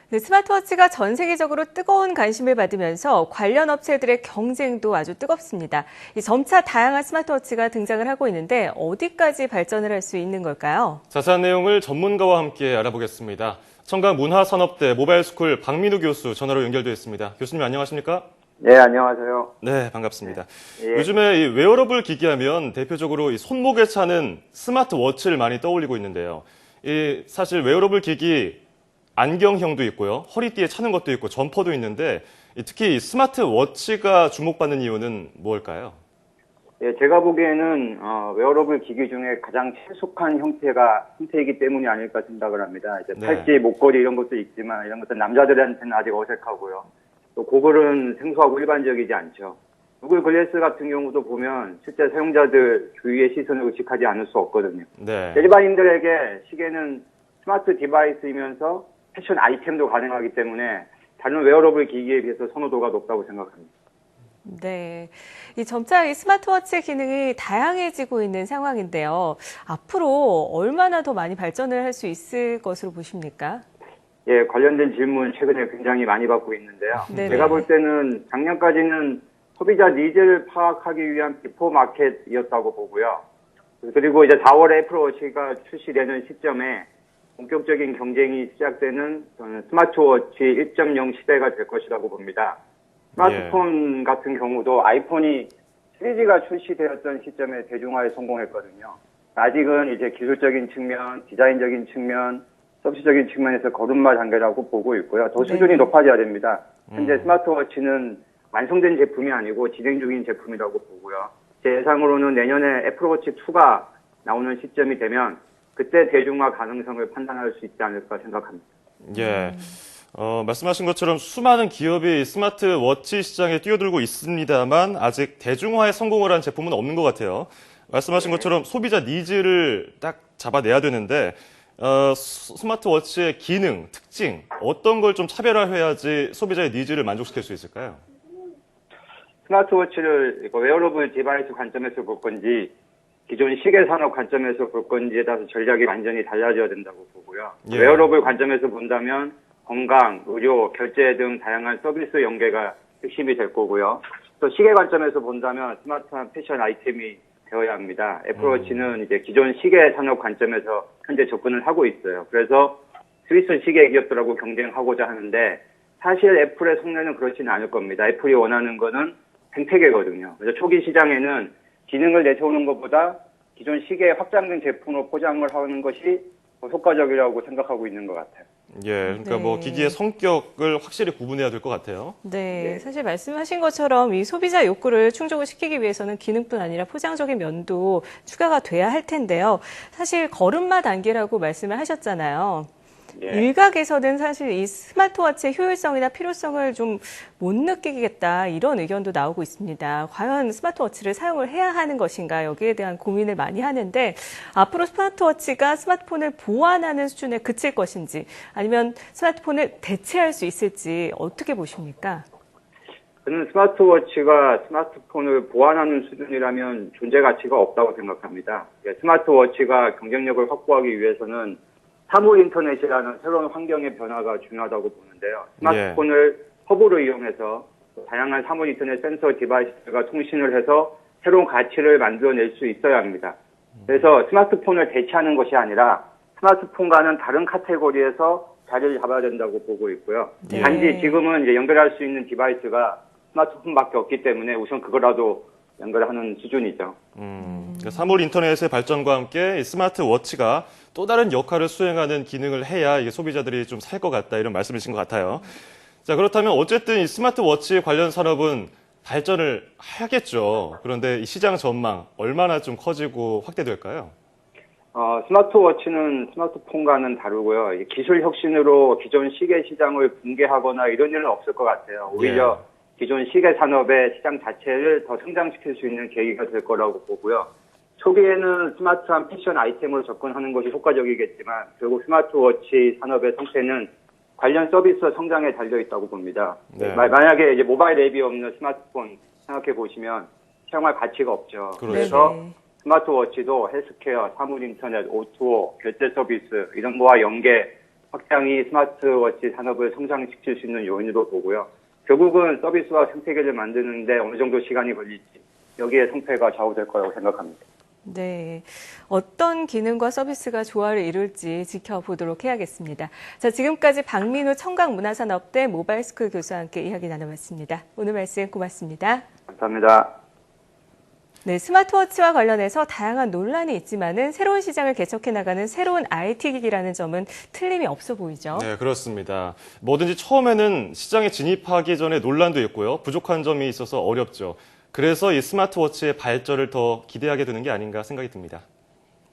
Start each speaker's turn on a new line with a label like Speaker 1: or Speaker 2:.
Speaker 1: 네, 스마트워치가 전 세계적으로 뜨거운 관심을 받으면서 관련 업체들의 경쟁도 아주 뜨겁습니다. 점차 다양한 스마트워치가 등장을 하고 있는데 어디까지 발전을 할 수 있는 걸까요?
Speaker 2: 자세한 내용을 전문가와 함께 알아보겠습니다. 청강문화산업대 모바일스쿨 박민우 교수 전화로 연결되어 있습니다. 교수님 안녕하십니까?
Speaker 3: 네, 안녕하세요.
Speaker 2: 네, 반갑습니다.
Speaker 3: 네.
Speaker 2: 요즘에 이 웨어러블 기기하면 대표적으로 이 손목에 차는 스마트워치를 많이 떠올리고 있는데요. 사실 웨어러블 기기 안경형도 있고요. 허리띠에 차는 것도 있고 점퍼도 있는데 특히 이 스마트워치가 주목받는 이유는 뭘까요?
Speaker 3: 예, 제가 보기에는 웨어러블 기기 중에 가장 친숙한 형태이기 때문이 아닐까 생각을 합니다. 이제 팔찌, 목걸이 이런 것도 있지만 이런 것은 남자들한테는 아직 어색하고요. 또 고글은 생소하고 일반적이지 않죠. 구글 글래스 같은 경우도 보면 실제 사용자들 주위의 시선을 의식하지 않을 수 없거든요.
Speaker 2: 네.
Speaker 3: 일반인들에게 시계는 스마트 디바이스이면서 패션 아이템도 가능하기 때문에 다른 웨어러블 기기에 비해서 선호도가 높다고 생각합니다.
Speaker 1: 네, 점차 이 스마트워치의 기능이 다양해지고 있는 상황인데요. 앞으로 얼마나 더 많이 발전을 할 수 있을 것으로 보십니까?
Speaker 3: 예, 관련된 질문 최근에 굉장히 많이 받고 있는데요.
Speaker 1: 네네.
Speaker 3: 제가 볼 때는 작년까지는 소비자 니즈를 파악하기 위한 비포 마켓이었다고 보고요. 그리고 이제 4월에 애플워치가 출시되는 시점에 본격적인 경쟁이 시작되는 저는 스마트워치 1.0 시대가 될 것이라고 봅니다. 스마트폰 같은 경우도 아이폰이 시리즈가 출시되었던 시점에 대중화에 성공했거든요. 아직은 이제 기술적인 측면, 디자인적인 측면, 서비스적인 측면에서 걸음마 단계라고 보고 있고요. 더 수준이 높아져야 됩니다. 현재 스마트워치는 완성된 제품이 아니고 진행 중인 제품이라고 보고요. 제 예상으로는 내년에 애플워치 2가 나오는 시점이 되면 그때 대중화 가능성을 판단할 수 있지 않을까 생각합니다.
Speaker 2: 예. 말씀하신 것처럼 수많은 기업이 스마트워치 시장에 뛰어들고 있습니다만 아직 대중화에 성공을 한 제품은 없는 것 같아요. 말씀하신 것처럼 소비자 니즈를 딱 잡아내야 되는데 스마트워치의 기능, 특징 어떤 걸 좀 차별화해야지 소비자의 니즈를 만족시킬 수 있을까요?
Speaker 3: 스마트워치를 웨어러블 디바이스 관점에서 볼 건지 기존 시계 산업 관점에서 볼 건지에 따라서 전략이 완전히 달라져야 된다고 보고요.
Speaker 2: 예.
Speaker 3: 웨어러블 관점에서 본다면 건강, 의료, 결제 등 다양한 서비스 연계가 핵심이 될 거고요. 또 시계 관점에서 본다면 스마트한 패션 아이템이 되어야 합니다. 애플워치는 이제 기존 시계 산업 관점에서 현재 접근을 하고 있어요. 그래서 스위스 시계 기업들하고 경쟁하고자 하는데 사실 애플의 속내는 그렇지는 않을 겁니다. 애플이 원하는 거는 생태계거든요. 그래서 초기 시장에는 기능을 내세우는 것보다 기존 시계에 확장된 제품으로 포장을 하는 것이 더 효과적이라고 생각하고 있는 것 같아요.
Speaker 2: 예, 그러니까 뭐 기기의 성격을 확실히 구분해야 될 것 같아요.
Speaker 1: 네, 사실 말씀하신 것처럼 이 소비자 욕구를 충족을 시키기 위해서는 기능뿐 아니라 포장적인 면도 추가가 돼야 할 텐데요. 사실 걸음마 단계라고 말씀을 하셨잖아요.
Speaker 3: 예.
Speaker 1: 일각에서는 사실 이 스마트워치의 효율성이나 필요성을 좀 못 느끼겠다 이런 의견도 나오고 있습니다. 과연 스마트워치를 사용을 해야 하는 것인가 여기에 대한 고민을 많이 하는데 앞으로 스마트워치가 스마트폰을 보완하는 수준에 그칠 것인지 아니면 스마트폰을 대체할 수 있을지 어떻게 보십니까?
Speaker 3: 저는 스마트워치가 스마트폰을 보완하는 수준이라면 존재 가치가 없다고 생각합니다. 스마트워치가 경쟁력을 확보하기 위해서는 사물 인터넷이라는 새로운 환경의 변화가 중요하다고 보는데요. 스마트폰을 허브로 이용해서 다양한 사물 인터넷 센서 디바이스가 통신을 해서 새로운 가치를 만들어낼 수 있어야 합니다. 그래서 스마트폰을 대체하는 것이 아니라 스마트폰과는 다른 카테고리에서 자리를 잡아야 된다고 보고 있고요.
Speaker 1: 네.
Speaker 3: 단지 지금은 이제 연결할 수 있는 디바이스가 스마트폰밖에 없기 때문에 우선 그거라도 연결하는 수준이죠.
Speaker 2: 그러니까 사물 인터넷의 발전과 함께 스마트워치가 또 다른 역할을 수행하는 기능을 해야 이게 소비자들이 좀 살 것 같다 이런 말씀이신 것 같아요. 자, 그렇다면 어쨌든 이 스마트워치 관련 산업은 발전을 하겠죠. 그런데 이 시장 전망 얼마나 좀 커지고 확대될까요?
Speaker 3: 스마트워치는 스마트폰과는 다르고요. 기술 혁신으로 기존 시계 시장을 붕괴하거나 이런 일은 없을 것 같아요. 오히려 기존 시계 산업의 시장 자체를 더 성장시킬 수 있는 계기가 될 거라고 보고요. 초기에는 스마트한 패션 아이템으로 접근하는 것이 효과적이겠지만 결국 스마트워치 산업의 성패는 관련 서비스 성장에 달려 있다고 봅니다.
Speaker 2: 네.
Speaker 3: 만약에 이제 모바일 앱이 없는 스마트폰 생각해 보시면 사용할 가치가 없죠.
Speaker 2: 그렇죠.
Speaker 3: 그래서 스마트워치도 헬스케어, 사물 인터넷, O2O, 결제 서비스 이런 거와 연계 확장이 스마트워치 산업을 성장시킬 수 있는 요인으로 보고요. 결국은 서비스와 생태계를 만드는데 어느 정도 시간이 걸릴지 여기에 성패가 좌우될 거라고 생각합니다.
Speaker 1: 네. 어떤 기능과 서비스가 조화를 이룰지 지켜보도록 해야겠습니다. 자, 지금까지 박민우 청각문화산업대 모바일스쿨 교수와 함께 이야기 나눠봤습니다. 오늘 말씀 고맙습니다.
Speaker 3: 감사합니다.
Speaker 1: 네, 스마트워치와 관련해서 다양한 논란이 있지만은 새로운 시장을 개척해 나가는 새로운 IT 기기라는 점은 틀림이 없어 보이죠.
Speaker 2: 네, 그렇습니다. 뭐든지 처음에는 시장에 진입하기 전에 논란도 있고요. 부족한 점이 있어서 어렵죠. 그래서 이 스마트워치의 발전을 더 기대하게 되는 게 아닌가 생각이 듭니다.